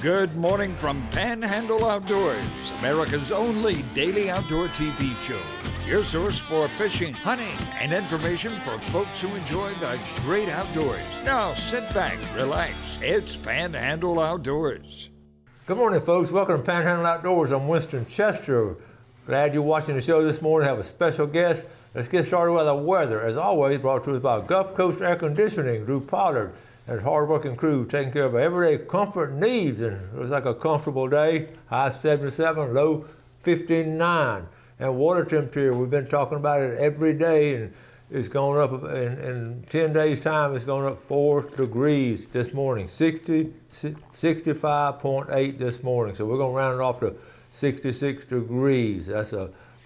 Good morning from Panhandle Outdoors, America's only daily outdoor TV show. Your source for fishing, hunting, and information for folks who enjoy the great outdoors. Now sit back, relax. It's Panhandle Outdoors. Good morning, folks. Welcome to Panhandle Outdoors. I'm Winston Chester. Glad you're watching the show this morning. I have a special guest. Let's get started with the weather. As always, brought to us by Gulf Coast Air Conditioning, Drew Pollard, and his hard-working crew taking care of our everyday comfort needs. And it was like a comfortable day. High 77, low 59. And water temperature, we've been talking about it every day, and it's going up in 10 days' time. It's going up 4 degrees this morning. 65.8 this morning. So we're going to round it off to 66 degrees. That's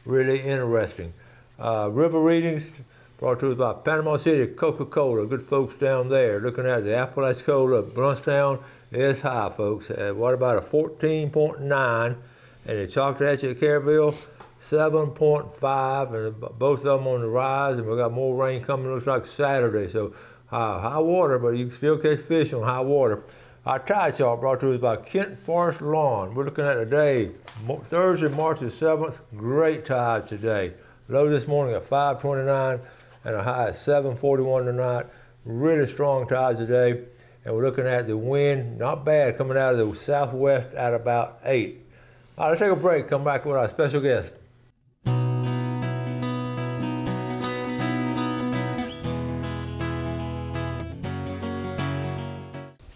really interesting. River readings brought to us by Panama City Coca-Cola. Good folks down there. Looking at the Apalachicola, Brunstown is high, folks. What about a 14.9? And the Choctaw Caryville, 7.5. And both of them on the rise. And we got more rain coming. Looks like Saturday. So high water, but you can still catch fish on high water. Our tide chart brought to us by Kent Forest Lawn. We're looking at today, Thursday, March the 7th. Great tide today. Low this morning at 529 and a high at 741 tonight. Really strong tides today. And we're looking at the wind, not bad, coming out of the southwest at about 8. All right, let's take a break. Come back with our special guest.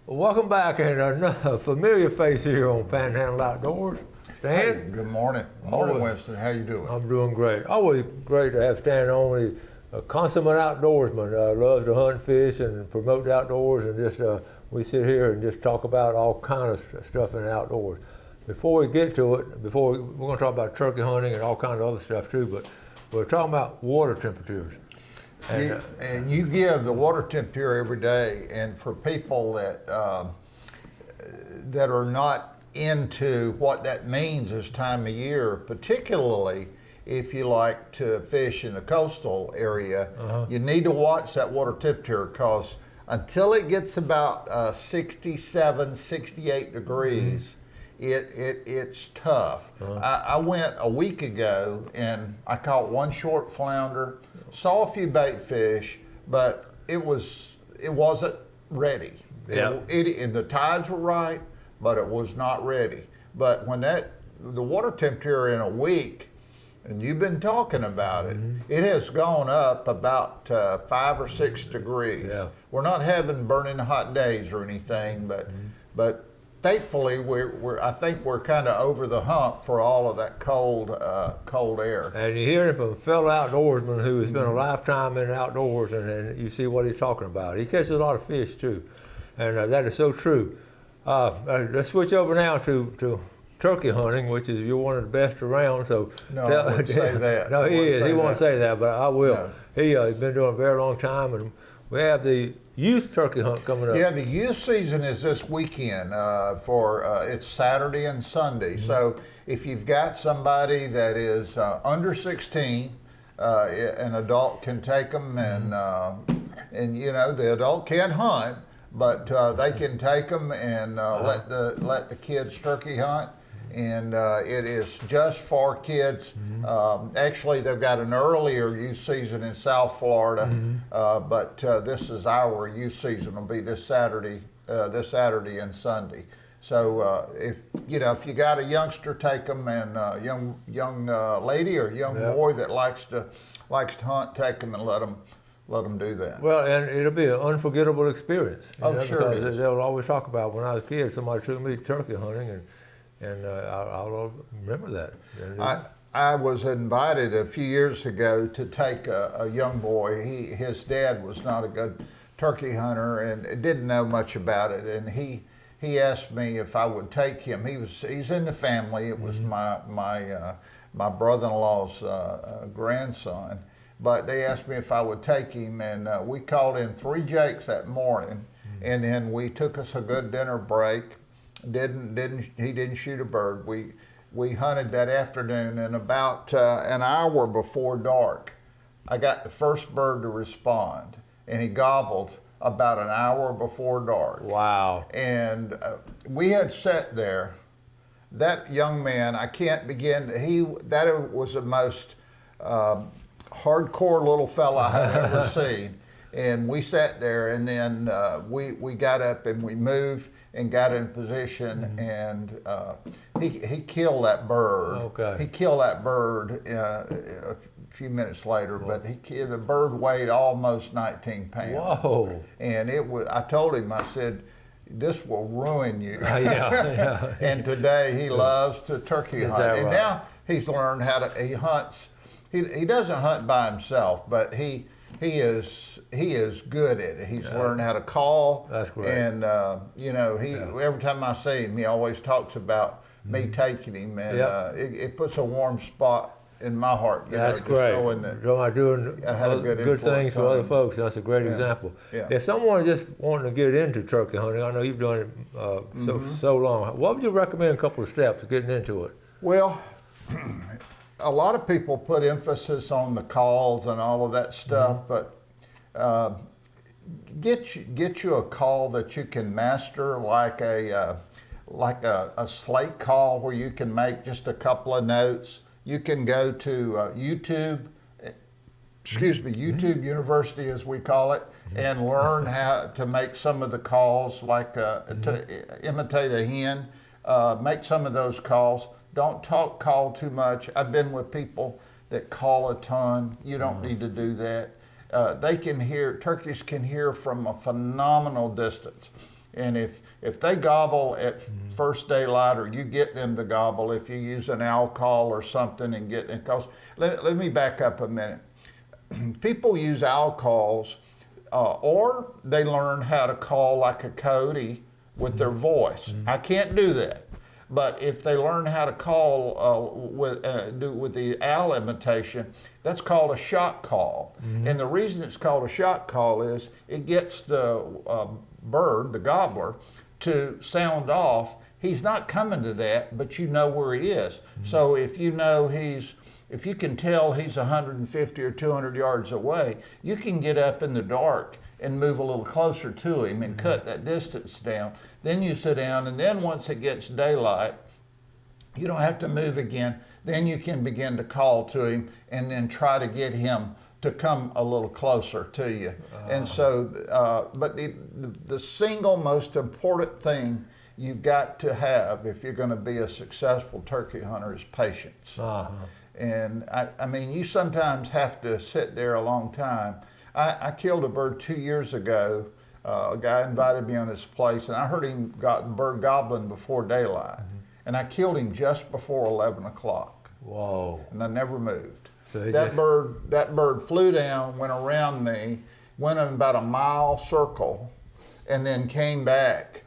Welcome back, and a familiar face here on Panhandle Outdoors. Stan? Hey, good morning. Morning, Winston. How you doing? I'm doing great. Always great to have Stan on. He's a consummate outdoorsman. Loves to hunt, fish, and promote the outdoors. And just we sit here and just talk about all kinds of stuff in the outdoors. Before we get to it, we're going to talk about turkey hunting and all kinds of other stuff too. But we're talking about water temperatures. And you give the water temperature every day, and for people that that are not into what that means this time of year, particularly if you like to fish in the coastal area, you need to watch that water temperature, because until it gets about 67, 68 degrees, it's tough. I went a week ago and I caught one short flounder, saw a few bait fish, but it wasn't ready. And the tides were right, but it was not ready. But when the water temperature in a week, and you've been talking about it, it has gone up about 5 or 6 degrees. Yeah. We're not having burning hot days or anything, but thankfully I think we're kind of over the hump for all of that cold air. And you hear it from a fellow outdoorsman who has spent a lifetime in outdoors, and you see what he's talking about. He catches a lot of fish too, and that is so true. Let's switch over now to turkey hunting, which is you're one of the best around. So no, I wouldn't say that. No, he is. He won't say that, but I will. No. He's been doing it a very long time, and we have the youth turkey hunt coming up. Yeah, the youth season is this weekend. It's Saturday and Sunday. So if you've got somebody that is under 16, an adult can take them, and you know the adult can't hunt, but they can take them and let the kids turkey hunt. And it is just for kids. Actually, they've got an earlier youth season in South Florida, but this is our youth season. Will be this Saturday and Sunday. So if you got a youngster, take them, and young lady or young boy that likes to hunt, take them and let them do that. Well, and it'll be an unforgettable experience. Sure it is. They'll always talk about when I was a kid, somebody took me turkey hunting, and I'll remember that. I was invited a few years ago to take a young boy. His dad was not a good turkey hunter and didn't know much about it, and he asked me if I would take him. He's in the family. It was my brother-in-law's grandson, but they asked me if I would take him, and we called in 3 jakes that morning, and then we took us a good dinner break. He didn't shoot a bird. We hunted that afternoon, and about an hour before dark, I got the first bird to respond, and he gobbled about an hour before dark. Wow. And we had sat there. That young man, I can't begin. That was the most hardcore little fella I've ever seen. And we sat there, and then we got up and we moved and got in position, and he killed that bird. Okay. He killed that bird a few minutes later, but the bird weighed almost 19 pounds. Whoa. And I told him, I said, this will ruin you. Yeah. And today he loves to turkey hunt. that And right? now he's learned he hunts. He doesn't hunt by himself, but he is good at it. He's learned how to call. That's great. And every time I see him, he always talks about me taking him, and it puts a warm spot in my heart. That's great. Knowing that Doing I had a good things for other folks. That's a great example. Yeah. If someone just wanting to get into turkey hunting, I know you've done it so long. What would you recommend a couple of steps of getting into it? Well, a lot of people put emphasis on the calls and all of that stuff, but get you a call that you can master, like a slate call where you can make just a couple of notes. You can go to YouTube University, as we call it, and learn how to make some of the calls, like to imitate a hen. Make some of those calls. Don't call too much. I've been with people that call a ton. You don't need to do that. Turkeys can hear from a phenomenal distance. And if they gobble at first daylight, or you get them to gobble, if you use an owl call or something and get it, because let me back up a minute. People use owl calls, or they learn how to call like a coyote with their voice. I can't do that. But if they learn how to call with the owl imitation, that's called a shot call. And the reason it's called a shot call is it gets the bird, the gobbler, to sound off. He's not coming to that, but you know where he is. So if you know if you can tell he's 150 or 200 yards away, you can get up in the dark and move a little closer to him and cut that distance down. Then you sit down, and then once it gets daylight, you don't have to move again. Then you can begin to call to him and then try to get him to come a little closer to you. And so, but the single most important thing you've got to have if you're going to be a successful turkey hunter is patience. And I mean, you sometimes have to sit there a long time. I killed a bird 2 years ago. A guy invited me on his place, and I heard him got the bird gobbling before daylight. And I killed him just before 11 o'clock. Whoa. And I never moved. So that bird flew down, went around me, went in about a mile circle, and then came back.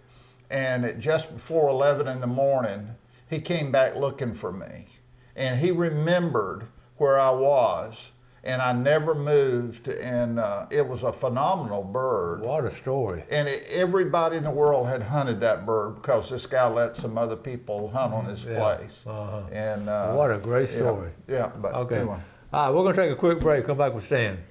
And at just before 11 in the morning, he came back looking for me. And he remembered where I was, and I never moved, and it was a phenomenal bird. What a story. And everybody in the world had hunted that bird because this guy let some other people hunt on his place. And what a great story. Yeah, but okay. Anyway. All right, we're going to take a quick break. Come back with Stan.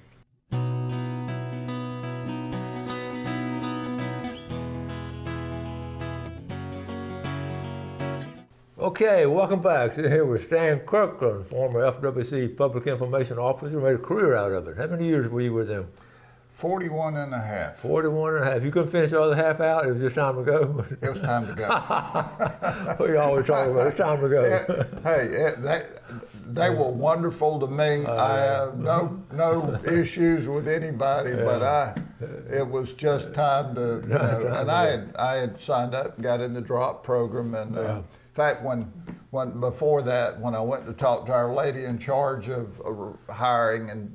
Okay, welcome back. So here with Stan Kirkland, former FWC Public Information Officer, made a career out of it. How many years were you with them? 41 and a half. 41 and a half. You couldn't finish the other half out? It was just time to go? It was time to go. We always talk about it's time to go. They were wonderful to me. I have no issues with anybody, but it was just time to, and I had signed up and got in the drop program, and in fact, when before that, when I went to talk to our lady in charge of hiring and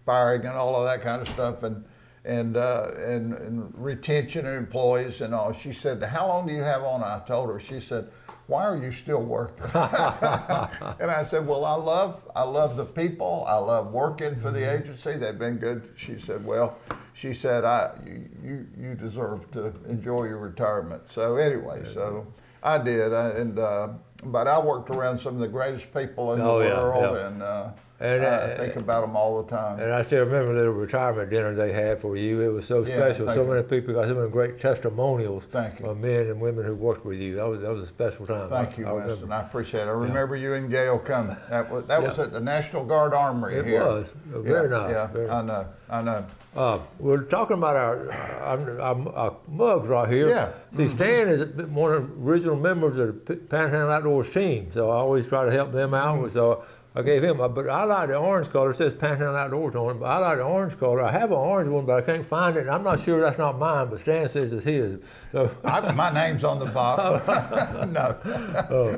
firing and all of that kind of stuff, and retention of employees and all, she said, "How long do you have on?" I told her. She said, "Why are you still working?" And I said, "Well, I love the people. I love working for the agency. They've been good." She said, "You deserve to enjoy your retirement." So anyway, so I did, but I worked around some of the greatest people in the world, And I think about them all the time. And I still remember the little retirement dinner they had for you. It was so special. So many people got so many great testimonials from men and women who worked with you. That was a special time. Thank you, Winston. I appreciate it. I remember you and Gail coming. That was at the National Guard Armory here. It was very nice. Yeah, very I know. We're talking about our mugs right here. Yeah. See, Stan is one of the original members of the Panhandle Outdoors team, so I always try to help them out. So I gave him, but I like the orange color. It says Panhandle Outdoors on it, but I like the orange color. I have an orange one, but I can't find it. And I'm not sure that's not mine, but Stan says it's his. So my name's on the bottom. No,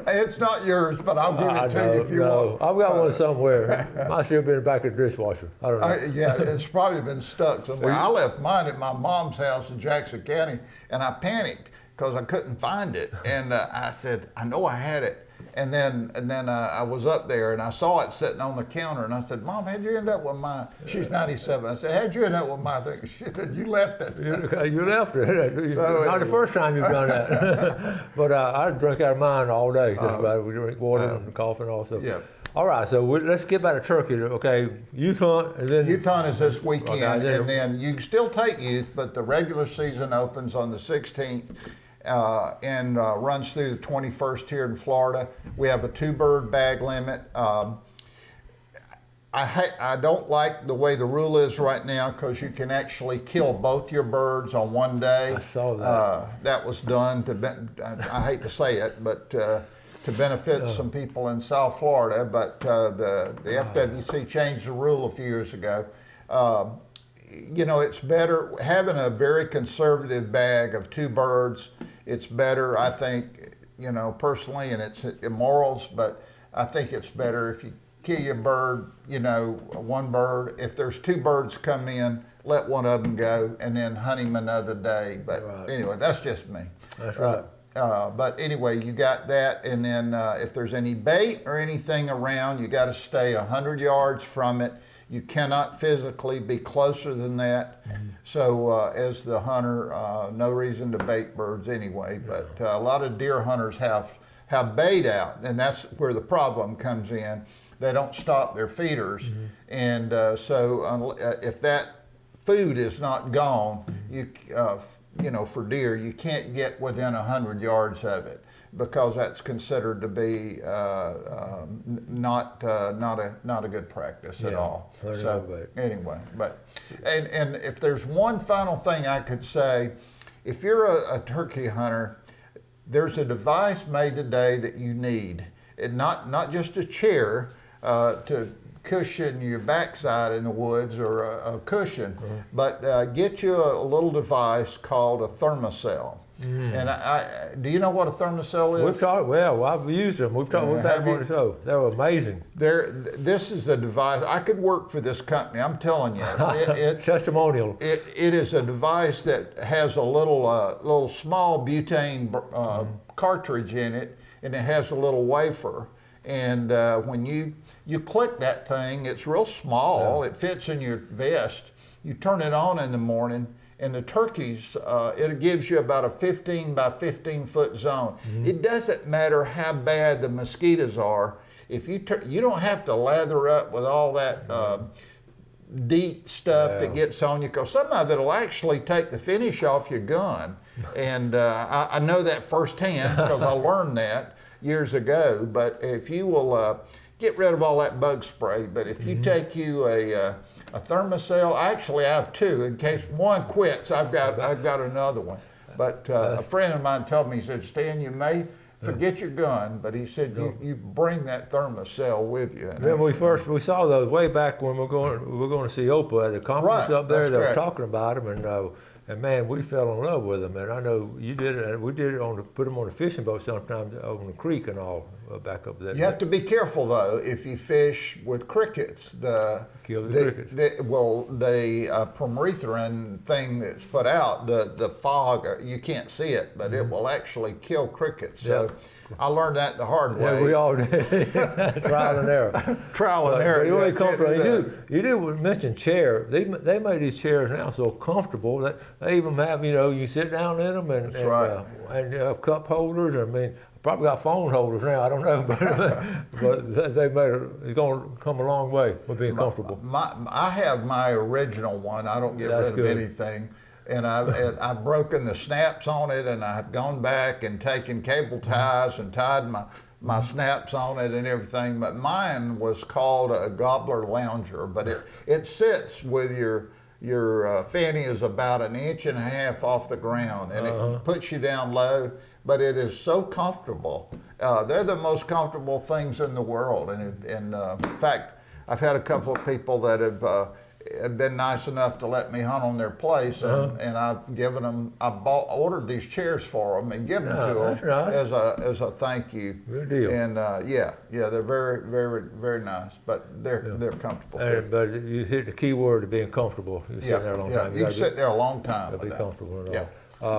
it's not yours, but I'll give it to you if you want. I've got one somewhere. Might still be in the back of the dishwasher. I don't know. Yeah, it's probably been stuck somewhere. I left mine at my mom's house in Jackson County, and I panicked because I couldn't find it. And I said, I know I had it. And then I was up there and I saw it sitting on the counter and I said, Mom, how'd you end up with mine? She's 97. I said, how'd you end up with mine? She said, you left it. You left it. So, not the first time you've done that. But I drink out of mine all day. Just about. We drink water and coffee and all stuff. Yeah. All right, so let's get back to turkey. Okay, youth hunt and then youth hunt is this weekend, and then you can still take youth, but the regular season opens on the 16th. And runs through the 21st here in Florida. We have a 2-bird bag limit. I don't like the way the rule is right now because you can actually kill both your birds on one day. I saw that. That was done I hate to say it, but to benefit some people in South Florida. But the FWC changed the rule a few years ago. You know, it's better having a very conservative bag of 2 birds. It's better, I think, you know, personally, and it's morals, but I think it's better if you kill your bird, you know, 1 bird. If there's 2 birds come in, let one of them go and then hunt him another day. But anyway, that's just me. That's right. But anyway, you got that, and then if there's any bait or anything around, you got to stay 100 yards from it. You cannot physically be closer than that. Mm-hmm. So as the hunter, no reason to bait birds anyway, but a lot of deer hunters have bait out, and that's where the problem comes in. They don't stop their feeders, and so if that food is not gone, you know, for deer, you can't get within 100 yards of it, because that's considered to be not a good practice at all. So anyway, and if there's one final thing I could say, if you're a turkey hunter, there's a device made today that you need. Not just a chair to cushion your backside in the woods or a cushion, but get you a little device called a thermocell. And do you know what a thermocell is? We've talked. Well, I've used them. We've had them on the show. They were amazing. This is a device. I could work for this company. I'm telling you. Testimonial. It is a device that has a little small butane cartridge in it, and it has a little wafer. And when you click that thing, it's real small. It fits in your vest. You turn it on in the morning. And the turkeys, it gives you about a 15 by 15 foot zone. It doesn't matter how bad the mosquitoes are. If you don't have to lather up with all that DEET stuff that gets on you, because some of it will actually take the finish off your gun. And I know that firsthand because I learned that years ago. But if you will get rid of all that bug spray, but if you take you a thermocell, actually I have 2. In case one quits, I've got another one. But a friend of mine told me, he said, Stan, you may forget your gun, but he said you bring that thermocell with you. And we saw those way back when we were going to see Oprah at the conference up there. They were talking about them, and man, we fell in love with them. And I know you did it. We did it put them on a fishing boat sometimes on the creek and all back up there. You have to be careful though if you fish with crickets. Kill the crickets. The permethrin thing that's put out, the fog, you can't see it, but it will actually kill crickets. So I learned that the hard way. Yeah, we all did. Trial and error. Trial and error. You do mention chair. They made these chairs now so comfortable that They even have, you sit down in them and cup holders. I mean, probably got phone holders now. I don't know, but they made it's going to come a long way with being comfortable. I have my original one. I don't get rid of anything. And I've broken the snaps on it, and I've gone back and taken cable ties and tied my snaps on it and everything. But mine was called a Gobbler Lounger, but it sits with your fanny is about 1.5 inches off the ground, and it puts you down low. But it is so comfortable. They're the most comfortable things in the world. And in fact, I've had a couple of people that have been nice enough to let me hunt on their place, and I've given them. Ordered these chairs for them and given them to them as a thank you. Good deal. And they're very, very, very nice. But they're comfortable. But you hit the key word of being comfortable. You sit there a long time. You can sit there a long time. To be comfortable at all. Yeah.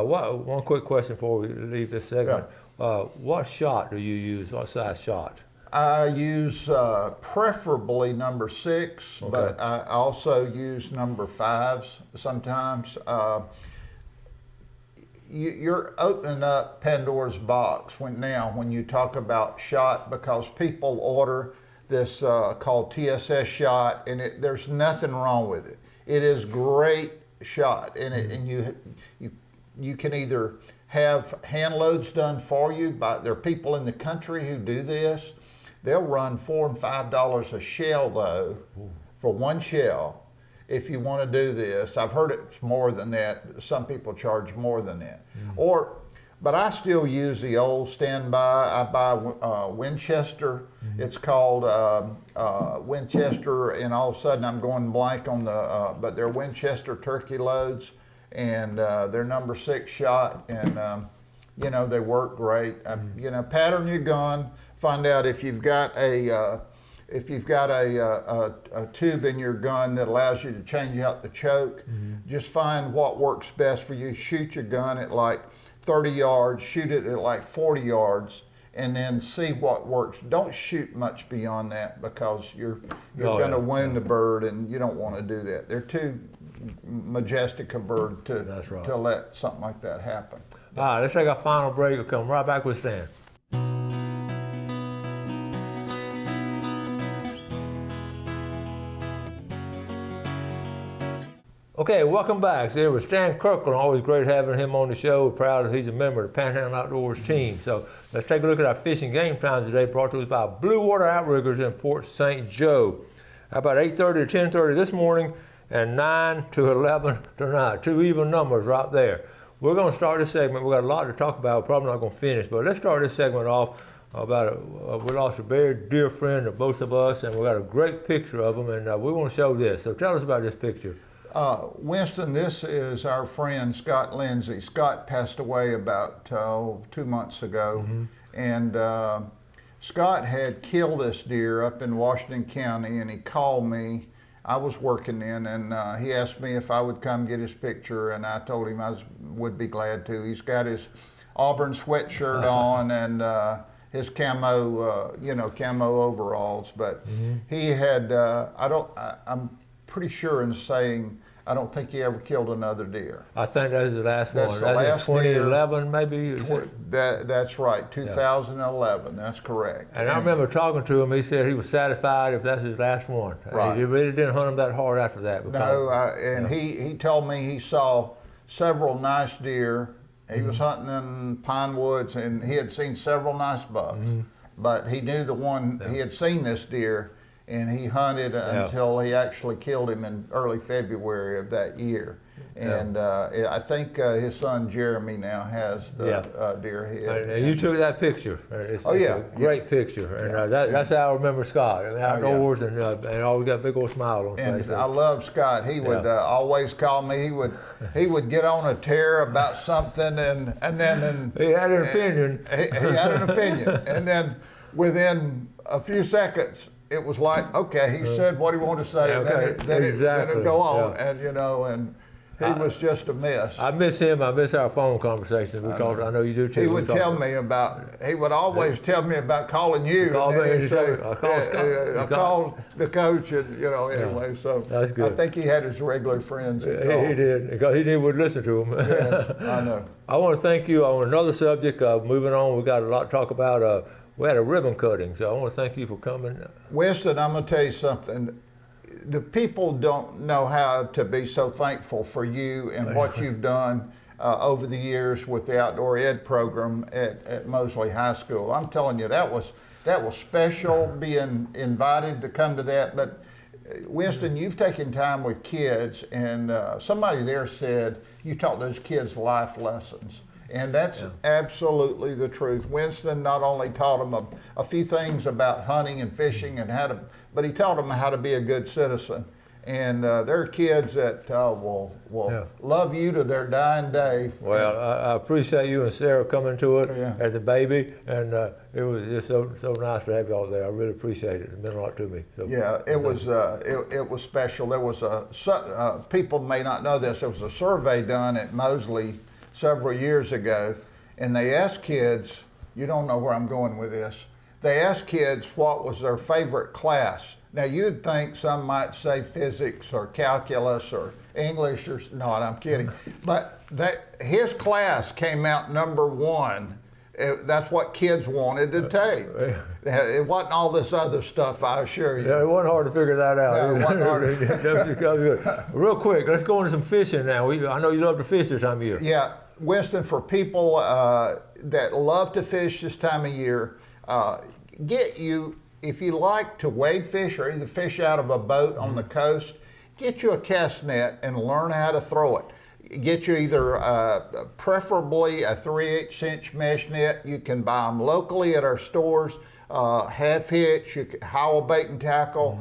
One quick question before we leave this segment. What shot do you use? What size shot? I use preferably number 6, but I also use number 5s sometimes. You're opening up Pandora's box when you talk about shot, because people order this called TSS shot, and there's nothing wrong with it. It is great shot, and you can either have hand loads done for you there are people in the country who do this. They'll run $4 and $5 a shell though, for one shell. If you want to do this, I've heard it's more than that. Some people charge more than that. But I still use the old standby. I buy Winchester. It's called Winchester, and all of a sudden I'm going blank on but they're Winchester turkey loads. And they're number 6 shot, and they work great. Pattern your gun, find out if you've got a tube in your gun that allows you to change out the choke. Just find what works best for you. Shoot your gun at like 30 yards, shoot it at like 40 yards, and then see what works. Don't shoot much beyond that, because you're going to wound the bird, and you don't want to do that. They're too majestic a bird to let something like that happen. All right, let's take our final break. We'll come right back with Stan. Okay, welcome back. Here with Stan Kirkland. Always great having him on the show. We're proud that he's a member of the Panhandle Outdoors team. So let's take a look at our fishing game times today, brought to us by Blue Water Outriggers in Port St. Joe. How about 8:30 to 10:30 this morning, and 9 to 11 tonight. 2 even numbers right there. We're going to start this segment. We've got a lot to talk about. We're probably not going to finish, but let's start this segment off about we lost a very dear friend of both of us, and we got a great picture of him, and we want to show this. So tell us about this picture. Winston, this is our friend Scott Lindsay. Scott passed away about 2 months ago, and Scott had killed this deer up in Washington County, and he called me. I was working then, and he asked me if I would come get his picture, and I told him I would be glad to. He's got his Auburn sweatshirt on and his camo, camo overalls, but he had, I'm pretty sure in saying, I don't think he ever killed another deer. I think that was the last That's one. the That's last 2011 maybe? That's right, 2011, that's correct. And I remember talking to him, he said he was satisfied if that's his last one. Right. He really didn't hunt him that hard after that. No, he told me he saw several nice deer. He was hunting in pine woods, and he had seen several nice bucks. But he knew the one, he had seen this deer, and he hunted until he actually killed him in early February of that year. And I think his son Jeremy now has the deer head. And you took that picture. It's a great picture. And that's how I remember Scott. I mean, outdoors and always got a big old smile on his face. And I love Scott. He would always call me. He would get on a tear about something, and then he had an opinion. He had an opinion, and then within a few seconds, it was like, okay, he said what he wanted to say, and then it'd go on, and He was just a mess. I miss him. I miss our phone conversations. I know you do too. He would he would always tell me about calling you. I called the coach, and anyway. So that's good. I think he had his regular friends. He did, because he would listen to him. Yeah, I know. I want to thank you on another subject. Moving on, we got a lot to talk about. We had a ribbon cutting, so I want to thank you for coming. Winston, I'm going to tell you something. The people don't know how to be so thankful for you and what you've done over the years with the outdoor ed program at Mosley High School. I'm telling you, that was special being invited to come to that. But Winston, you've taken time with kids, and somebody there said you taught those kids life lessons. And that's absolutely the truth. Winston not only taught them a few things about hunting and fishing and but he taught them how to be a good citizen. And there are kids that will love you to their dying day. Well, I appreciate you and Sarah coming to it as a baby, and it was just so nice to have y'all there. I really appreciate it. It meant a lot to me. So, yeah, it was special. There was people may not know this. There was a survey done at Mosley several years ago, and they asked kids, you don't know where I'm going with this, they asked kids what was their favorite class. Now you'd think some might say physics or calculus or English or not, I'm kidding. But his class came out number one. That's what kids wanted to take. It wasn't all this other stuff, I assure you. Yeah, it wasn't hard to figure that out. No, it wasn't hard. Real quick, let's go into some fishing now. I know you love to fish this time of year. Yeah, Winston, for people that love to fish this time of year, if you like to wade fish or either fish out of a boat on the coast, get you a cast net and learn how to throw it. Get you either preferably a 3/8 inch mesh net. You can buy them locally at our stores. Half hitch, Howell Bait and Tackle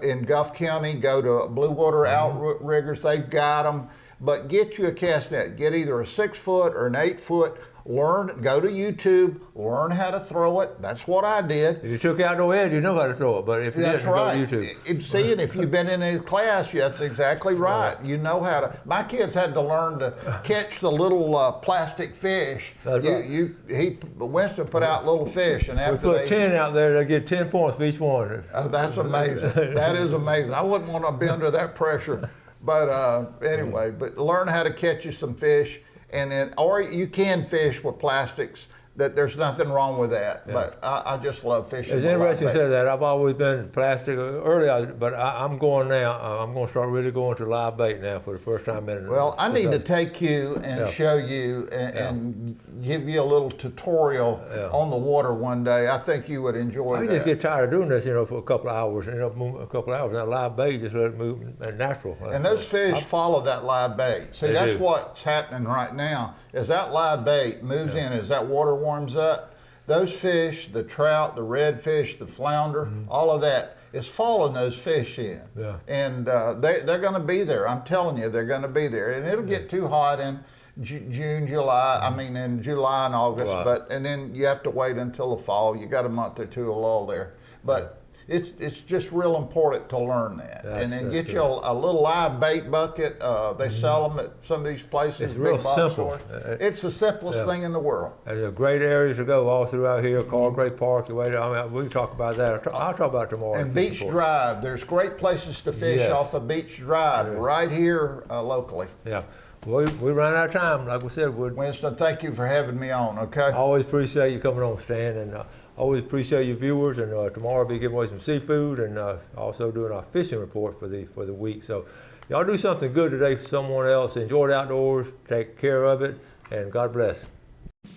in Guff County. Go to Blue Water Outriggers, they've got them. But get you a cast net. Get either a 6 foot or an 8 foot. Go to YouTube, learn how to throw it. That's what I did. If you took outdoor ed, you know how to throw it. But if you didn't, go to YouTube. And if you've been in a class, that's exactly right. You know how to. My kids had to learn to catch the little plastic fish. That's right. Winston put out little fish, and after we put 10 out there, they get 10 points for each one. Oh, that's amazing. That is amazing. I wouldn't want to be under that pressure. But anyway, but learn how to catch you some fish. And then, or you can fish with plastics. That there's nothing wrong with that. Yeah. But I just love fishing. It's interesting you said that. I've always been plastic early, but I'm going now. I'm going to start really going to live bait now for the first time in. Well, I need to take you and show you and give you a little tutorial on the water one day. I think you would enjoy that. I just get tired of doing this, for a couple of hours. A couple of hours. That live bait, just let it move natural. And those fish follow that live bait. See, that's what's happening right now. As that live bait moves in, as that water warms up, those fish, the trout, the redfish, the flounder, all of that is following those fish in. Yeah. And they're going to be there. I'm telling you, they're going to be there. And it'll get too hot in June, July, in July and August, and then you have to wait until the fall. You got a month or two of lull there. But it's just real important to learn that. And then get you a little live bait bucket. They sell them at some of these places. It's real simple. It's the simplest thing in the world. There's great areas to go all throughout here. Cargray Park, we can talk about that. I'll talk about it tomorrow. And Beach Drive. There's great places to fish off of Beach Drive right here locally. Yeah. We ran out of time, like we said. Winston, thank you for having me on, okay? I always appreciate you coming on, Stan, and always appreciate your viewers. And tomorrow I'll be giving away some seafood and also doing our fishing report for the week. So y'all do something good today for someone else. Enjoy the outdoors, take care of it, and God bless.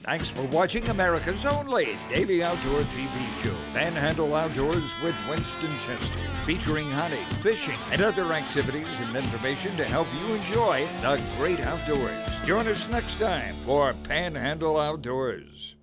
Thanks for watching America's only daily outdoor TV show, Panhandle Outdoors with Winston Chester, featuring hunting, fishing, and other activities and information to help you enjoy the great outdoors. Join us next time for Panhandle Outdoors.